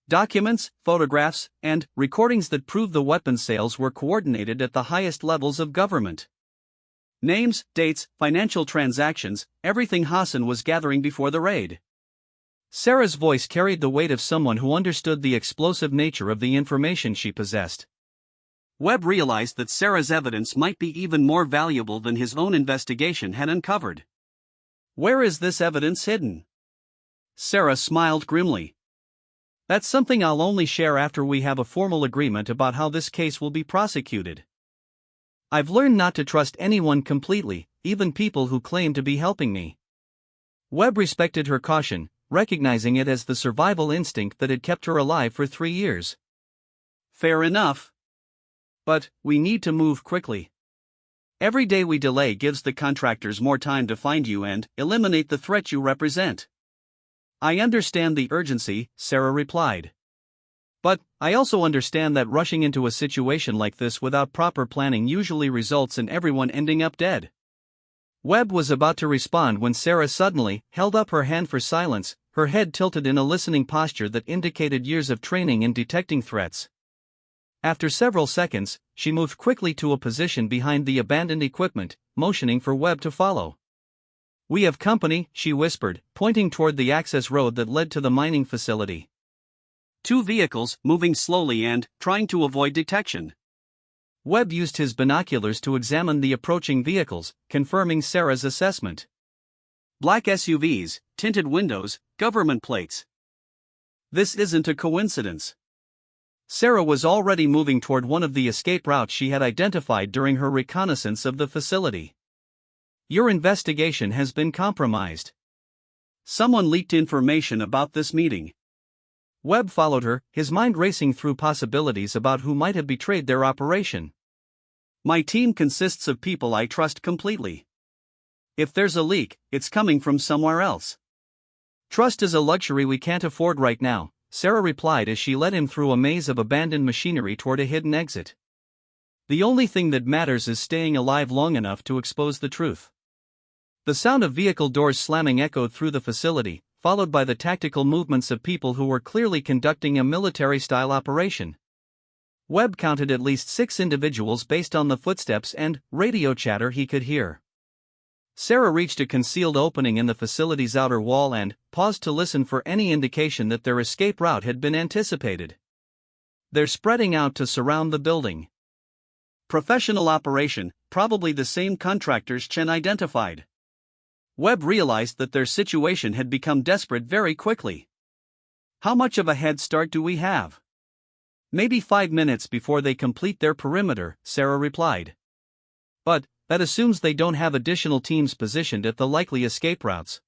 Documents, photographs, and recordings that prove the weapons sales were coordinated at the highest levels of government. Names, dates, financial transactions, everything Hassan was gathering before the raid. Sarah's voice carried the weight of someone who understood the explosive nature of the information she possessed. Webb realized that Sarah's evidence might be even more valuable than his own investigation had uncovered. Where is this evidence hidden? Sarah smiled grimly. That's something I'll only share after we have a formal agreement about how this case will be prosecuted. I've learned not to trust anyone completely, even people who claim to be helping me. Webb respected her caution, recognizing it as the survival instinct that had kept her alive for 3 years. Fair enough. But we need to move quickly. Every day we delay gives the contractors more time to find you and eliminate the threat you represent. I understand the urgency, Sarah replied. But I also understand that rushing into a situation like this without proper planning usually results in everyone ending up dead. Webb was about to respond when Sarah suddenly held up her hand for silence, her head tilted in a listening posture that indicated years of training in detecting threats. After several seconds, she moved quickly to a position behind the abandoned equipment, motioning for Webb to follow. We have company, she whispered, pointing toward the access road that led to the mining facility. 2 vehicles moving slowly and trying to avoid detection. Webb used his binoculars to examine the approaching vehicles, confirming Sarah's assessment. Black SUVs, tinted windows, government plates. This isn't a coincidence. Sarah was already moving toward one of the escape routes she had identified during her reconnaissance of the facility. Your investigation has been compromised. Someone leaked information about this meeting. Webb followed her, his mind racing through possibilities about who might have betrayed their operation. My team consists of people I trust completely. If there's a leak, it's coming from somewhere else. Trust is a luxury we can't afford right now, Sarah replied as she led him through a maze of abandoned machinery toward a hidden exit. The only thing that matters is staying alive long enough to expose the truth. The sound of vehicle doors slamming echoed through the facility, followed by the tactical movements of people who were clearly conducting a military-style operation. Webb counted at least 6 individuals based on the footsteps and radio chatter he could hear. Sarah reached a concealed opening in the facility's outer wall and paused to listen for any indication that their escape route had been anticipated. They're spreading out to surround the building. Professional operation, probably the same contractors Chen identified. Webb realized that their situation had become desperate very quickly. How much of a head start do we have? Maybe 5 minutes before they complete their perimeter, Sarah replied. But that assumes they don't have additional teams positioned at the likely escape routes.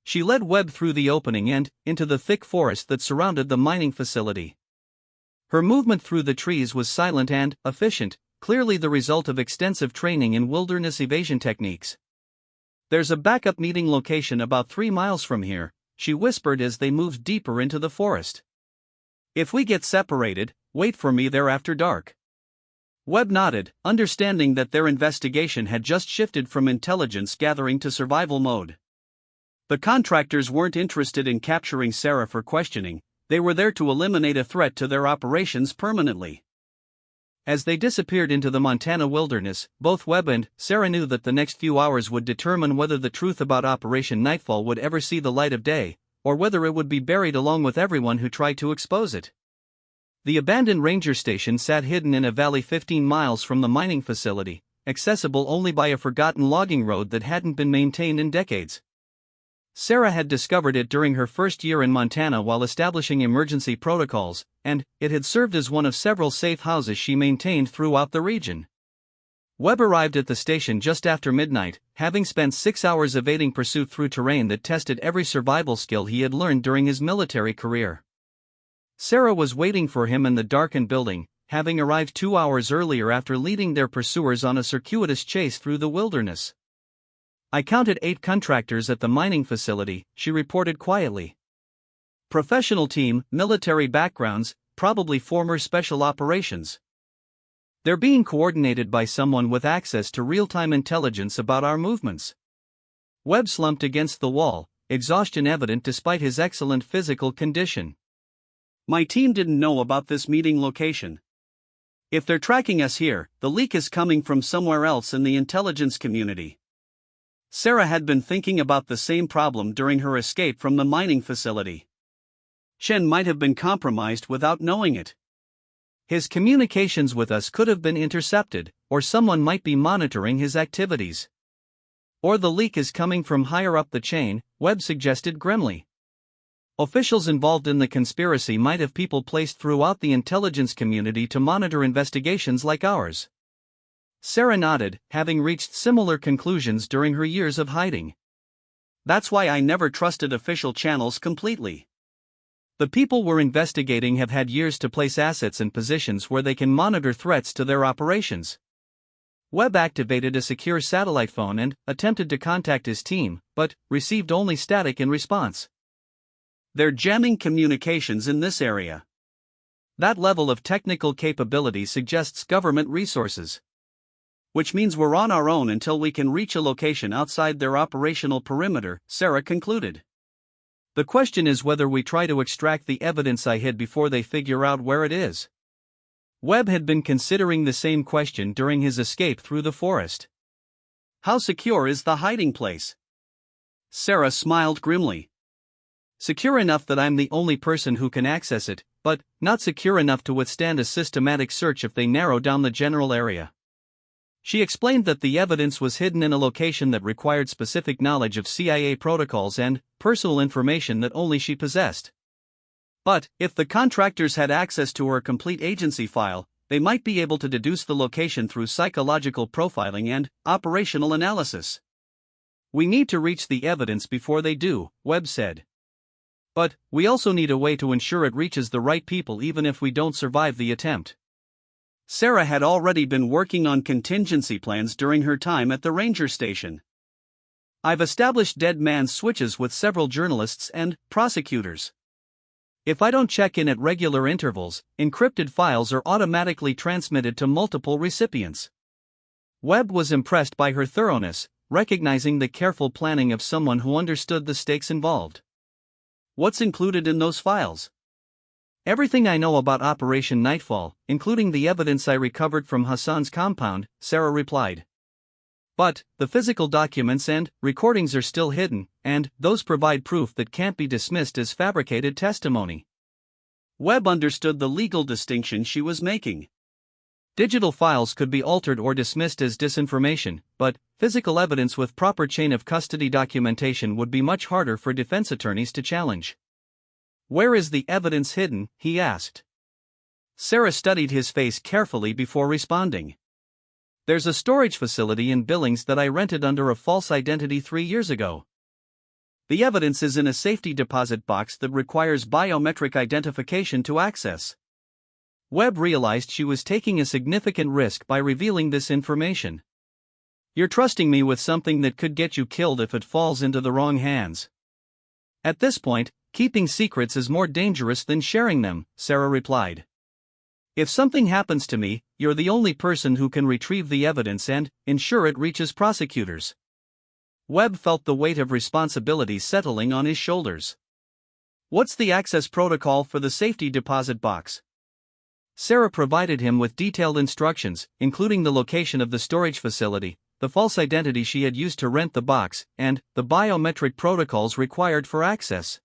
She led Webb through the opening and into the thick forest that surrounded the mining facility. Her movement through the trees was silent and efficient, clearly the result of extensive training in wilderness evasion techniques. There's a backup meeting location about 3 miles from here, she whispered as they moved deeper into the forest. If we get separated, wait for me there after dark. Webb nodded, understanding that their investigation had just shifted from intelligence gathering to survival mode. The contractors weren't interested in capturing Sarah for questioning, they were there to eliminate a threat to their operations permanently. As they disappeared into the Montana wilderness, both Webb and Sarah knew that the next few hours would determine whether the truth about Operation Nightfall would ever see the light of day, or whether it would be buried along with everyone who tried to expose it. The abandoned ranger station sat hidden in a valley 15 miles from the mining facility, accessible only by a forgotten logging road that hadn't been maintained in decades. Sarah had discovered it during her first year in Montana while establishing emergency protocols, and it had served as one of several safe houses she maintained throughout the region. Webb arrived at the station just after midnight, having spent 6 hours evading pursuit through terrain that tested every survival skill he had learned during his military career. Sarah was waiting for him in the darkened building, having arrived 2 hours earlier after leading their pursuers on a circuitous chase through the wilderness. I counted 8 contractors at the mining facility, she reported quietly. Professional team, military backgrounds, probably former special operations. They're being coordinated by someone with access to real-time intelligence about our movements. Webb slumped against the wall, exhaustion evident despite his excellent physical condition. My team didn't know about this meeting location. If they're tracking us here, the leak is coming from somewhere else in the intelligence community. Sarah had been thinking about the same problem during her escape from the mining facility. Chen might have been compromised without knowing it. His communications with us could have been intercepted, or someone might be monitoring his activities. Or the leak is coming from higher up the chain, Webb suggested grimly. Officials involved in the conspiracy might have people placed throughout the intelligence community to monitor investigations like ours. Sarah nodded, having reached similar conclusions during her years of hiding. That's why I never trusted official channels completely. The people we're investigating have had years to place assets in positions where they can monitor threats to their operations. Webb activated a secure satellite phone and attempted to contact his team, but received only static in response. They're jamming communications in this area. That level of technical capability suggests government resources. Which means we're on our own until we can reach a location outside their operational perimeter, Sarah concluded. The question is whether we try to extract the evidence I hid before they figure out where it is. Webb had been considering the same question during his escape through the forest. How secure is the hiding place? Sarah smiled grimly. Secure enough that I'm the only person who can access it, but not secure enough to withstand a systematic search if they narrow down the general area. She explained that the evidence was hidden in a location that required specific knowledge of CIA protocols and personal information that only she possessed. But, if the contractors had access to her complete agency file, they might be able to deduce the location through psychological profiling and operational analysis. We need to reach the evidence before they do, Webb said. But, we also need a way to ensure it reaches the right people even if we don't survive the attempt. Sarah had already been working on contingency plans during her time at the ranger station. I've established dead man switches with several journalists and prosecutors. If I don't check in at regular intervals, encrypted files are automatically transmitted to multiple recipients. Webb was impressed by her thoroughness, recognizing the careful planning of someone who understood the stakes involved. What's included in those files? Everything I know about Operation Nightfall, including the evidence I recovered from Hassan's compound, Sarah replied. But, the physical documents and recordings are still hidden, and those provide proof that can't be dismissed as fabricated testimony. Webb understood the legal distinction she was making. Digital files could be altered or dismissed as disinformation, but physical evidence with proper chain of custody documentation would be much harder for defense attorneys to challenge. Where is the evidence hidden? He asked. Sarah studied his face carefully before responding. There's a storage facility in Billings that I rented under a false identity 3 years ago. The evidence is in a safety deposit box that requires biometric identification to access. Webb realized she was taking a significant risk by revealing this information. You're trusting me with something that could get you killed if it falls into the wrong hands. At this point, keeping secrets is more dangerous than sharing them, Sarah replied. If something happens to me, you're the only person who can retrieve the evidence and ensure it reaches prosecutors. Webb felt the weight of responsibility settling on his shoulders. What's the access protocol for the safety deposit box? Sarah provided him with detailed instructions, including the location of the storage facility, the false identity she had used to rent the box, and the biometric protocols required for access.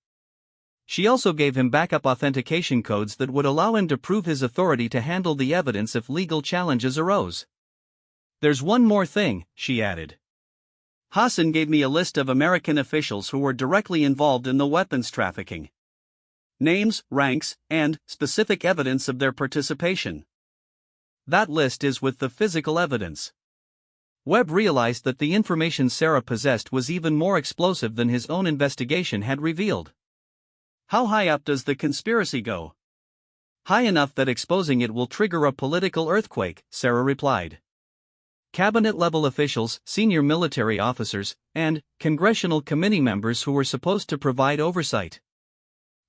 She also gave him backup authentication codes that would allow him to prove his authority to handle the evidence if legal challenges arose. There's one more thing, she added. Hassan gave me a list of American officials who were directly involved in the weapons trafficking. Names, ranks, and specific evidence of their participation. That list is with the physical evidence. Webb realized that the information Sarah possessed was even more explosive than his own investigation had revealed. How high up does the conspiracy go? High enough that exposing it will trigger a political earthquake, Sarah replied. Cabinet-level officials, senior military officers, and congressional committee members who were supposed to provide oversight.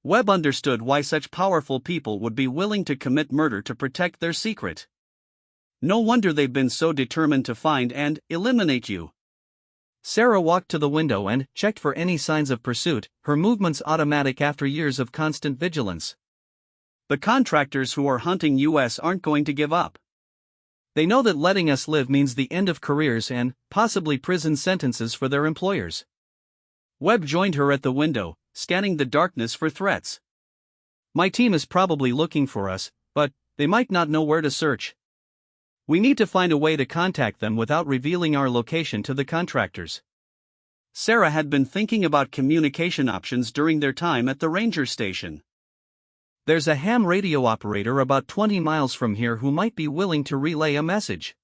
Webb understood why such powerful people would be willing to commit murder to protect their secret. No wonder they've been so determined to find and eliminate you. Sarah walked to the window and checked for any signs of pursuit, her movements automatic after years of constant vigilance. The contractors who are hunting us aren't going to give up. They know that letting us live means the end of careers and possibly prison sentences for their employers. Webb joined her at the window, scanning the darkness for threats. My team is probably looking for us, but they might not know where to search. We need to find a way to contact them without revealing our location to the contractors. Sarah had been thinking about communication options during their time at the ranger station. There's a ham radio operator about 20 miles from here who might be willing to relay a message.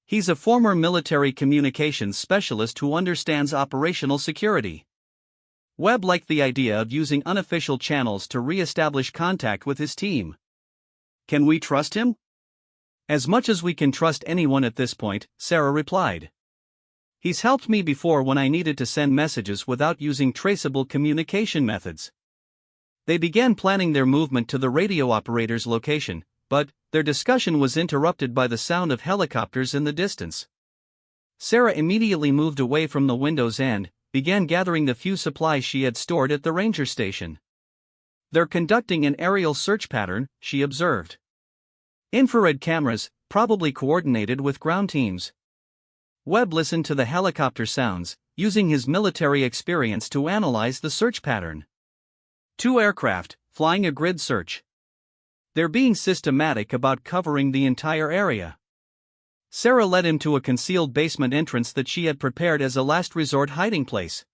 He's a former military communications specialist who understands operational security. Webb liked the idea of using unofficial channels to re-establish contact with his team. Can we trust him? As much as we can trust anyone at this point, Sarah replied. He's helped me before when I needed to send messages without using traceable communication methods. They began planning their movement to the radio operator's location, but their discussion was interrupted by the sound of helicopters in the distance. Sarah immediately moved away from the windows and began gathering the few supplies she had stored at the ranger station. They're conducting an aerial search pattern, she observed. Infrared cameras, probably coordinated with ground teams. Webb listened to the helicopter sounds, using his military experience to analyze the search pattern. 2 aircraft, flying a grid search. They're being systematic about covering the entire area. Sarah led him to a concealed basement entrance that she had prepared as a last resort hiding place.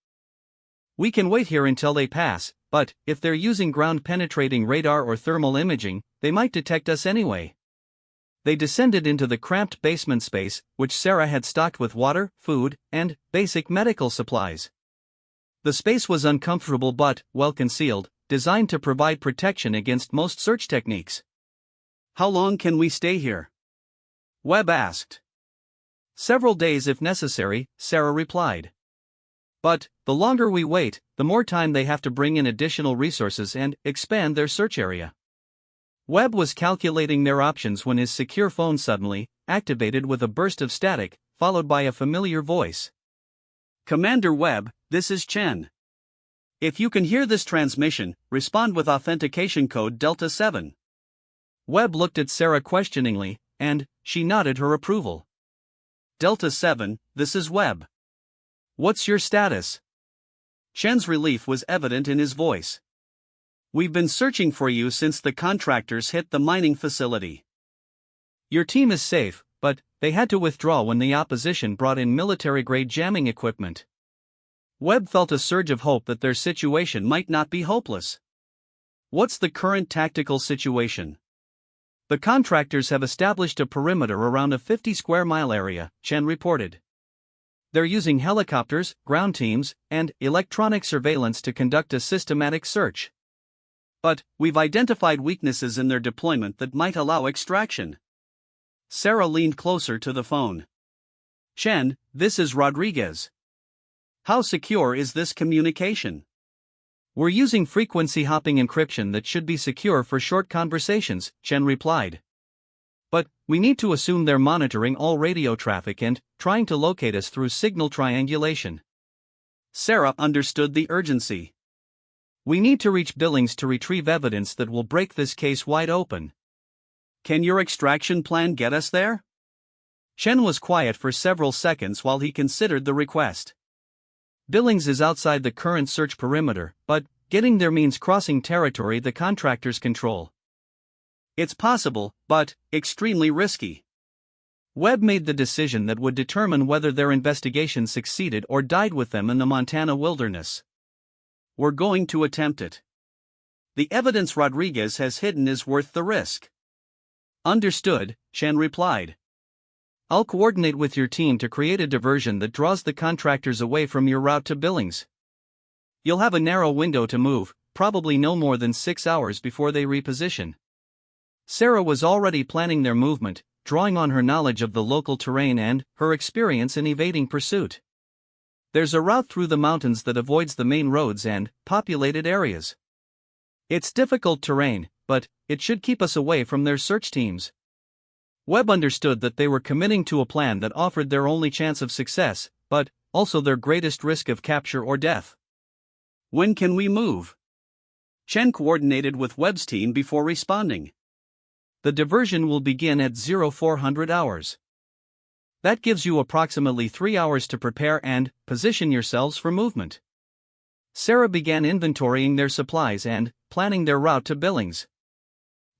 We can wait here until they pass, but if they're using ground-penetrating radar or thermal imaging, they might detect us anyway. They descended into the cramped basement space, which Sarah had stocked with water, food, and basic medical supplies. The space was uncomfortable but well concealed, designed to provide protection against most search techniques. How long can we stay here? Webb asked. Several days if necessary, Sarah replied. But the longer we wait, the more time they have to bring in additional resources and expand their search area. Webb was calculating their options when his secure phone suddenly activated with a burst of static, followed by a familiar voice. Commander Webb, this is Chen. If you can hear this transmission, respond with authentication code Delta 7. Webb looked at Sarah questioningly, and she nodded her approval. Delta 7, this is Webb. What's your status? Chen's relief was evident in his voice. We've been searching for you since the contractors hit the mining facility. Your team is safe, but they had to withdraw when the opposition brought in military-grade jamming equipment. Webb felt a surge of hope that their situation might not be hopeless. What's the current tactical situation? The contractors have established a perimeter around a 50-square-mile area, Chen reported. They're using helicopters, ground teams, and electronic surveillance to conduct a systematic search. But we've identified weaknesses in their deployment that might allow extraction. Sarah leaned closer to the phone. Chen, this is Rodriguez. How secure is this communication? We're using frequency-hopping encryption that should be secure for short conversations, Chen replied. But we need to assume they're monitoring all radio traffic and trying to locate us through signal triangulation. Sarah understood the urgency. We need to reach Billings to retrieve evidence that will break this case wide open. Can your extraction plan get us there? Chen was quiet for several seconds while he considered the request. Billings is outside the current search perimeter, but getting there means crossing territory the contractors control. It's possible, but extremely risky. Webb made the decision that would determine whether their investigation succeeded or died with them in the Montana wilderness. We're going to attempt it. The evidence Rodriguez has hidden is worth the risk. Understood, Chen replied. I'll coordinate with your team to create a diversion that draws the contractors away from your route to Billings. You'll have a narrow window to move, probably no more than 6 hours before they reposition. Sarah was already planning their movement, drawing on her knowledge of the local terrain and her experience in evading pursuit. There's a route through the mountains that avoids the main roads and populated areas. It's difficult terrain, but it should keep us away from their search teams. Webb understood that they were committing to a plan that offered their only chance of success, but also their greatest risk of capture or death. When can we move? Chen coordinated with Webb's team before responding. The diversion will begin at 0400 hours. That gives you approximately 3 hours to prepare and position yourselves for movement. Sarah began inventorying their supplies and planning their route to Billings.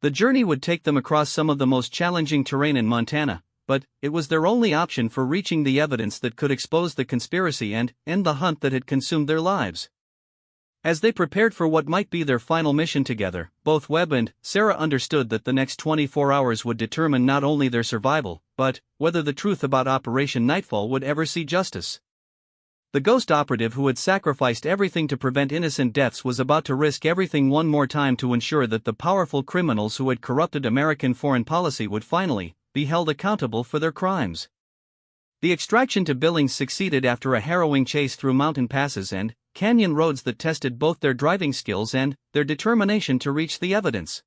The journey would take them across some of the most challenging terrain in Montana, but it was their only option for reaching the evidence that could expose the conspiracy and end the hunt that had consumed their lives. As they prepared for what might be their final mission together, both Webb and Sarah understood that the next 24 hours would determine not only their survival, but whether the truth about Operation Nightfall would ever see justice. The ghost operative who had sacrificed everything to prevent innocent deaths was about to risk everything one more time to ensure that the powerful criminals who had corrupted American foreign policy would finally be held accountable for their crimes. The extraction to Billings succeeded after a harrowing chase through mountain passes and canyon roads that tested both their driving skills and their determination to reach the evidence.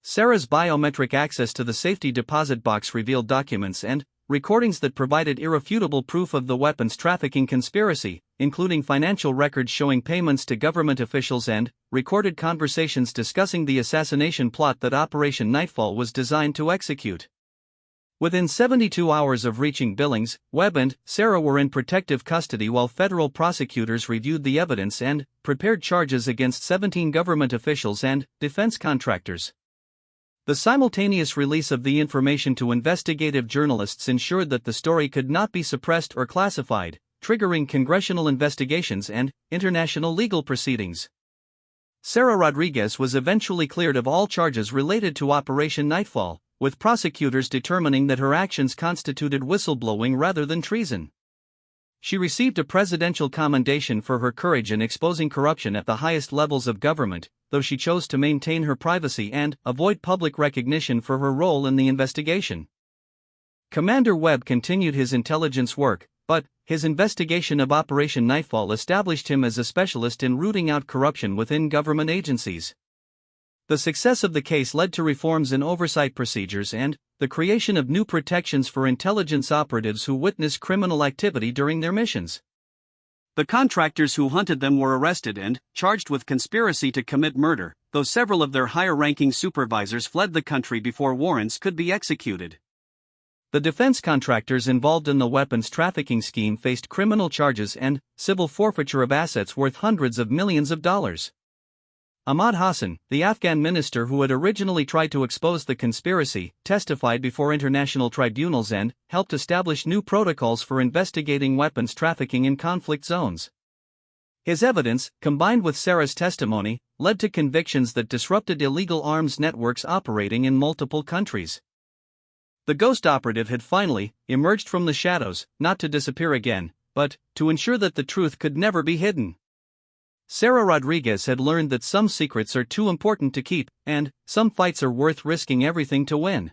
Sarah's biometric access to the safety deposit box revealed documents and recordings that provided irrefutable proof of the weapons trafficking conspiracy, including financial records showing payments to government officials and recorded conversations discussing the assassination plot that Operation Nightfall was designed to execute. Within 72 hours of reaching Billings, Webb and Sarah were in protective custody while federal prosecutors reviewed the evidence and prepared charges against 17 government officials and defense contractors. The simultaneous release of the information to investigative journalists ensured that the story could not be suppressed or classified, triggering congressional investigations and international legal proceedings. Sarah Rodriguez was eventually cleared of all charges related to Operation Nightfall, with prosecutors determining that her actions constituted whistleblowing rather than treason. She received a presidential commendation for her courage in exposing corruption at the highest levels of government, though she chose to maintain her privacy and avoid public recognition for her role in the investigation. Commander Webb continued his intelligence work, but his investigation of Operation Nightfall established him as a specialist in rooting out corruption within government agencies. The success of the case led to reforms in oversight procedures and the creation of new protections for intelligence operatives who witness criminal activity during their missions. The contractors who hunted them were arrested and charged with conspiracy to commit murder, though several of their higher-ranking supervisors fled the country before warrants could be executed. The defense contractors involved in the weapons trafficking scheme faced criminal charges and civil forfeiture of assets worth hundreds of millions of dollars. Ahmad Hassan, the Afghan minister who had originally tried to expose the conspiracy, testified before international tribunals and helped establish new protocols for investigating weapons trafficking in conflict zones. His evidence, combined with Sarah's testimony, led to convictions that disrupted illegal arms networks operating in multiple countries. The ghost operative had finally emerged from the shadows, not to disappear again, but to ensure that the truth could never be hidden. Sarah Rodriguez had learned that some secrets are too important to keep, and some fights are worth risking everything to win.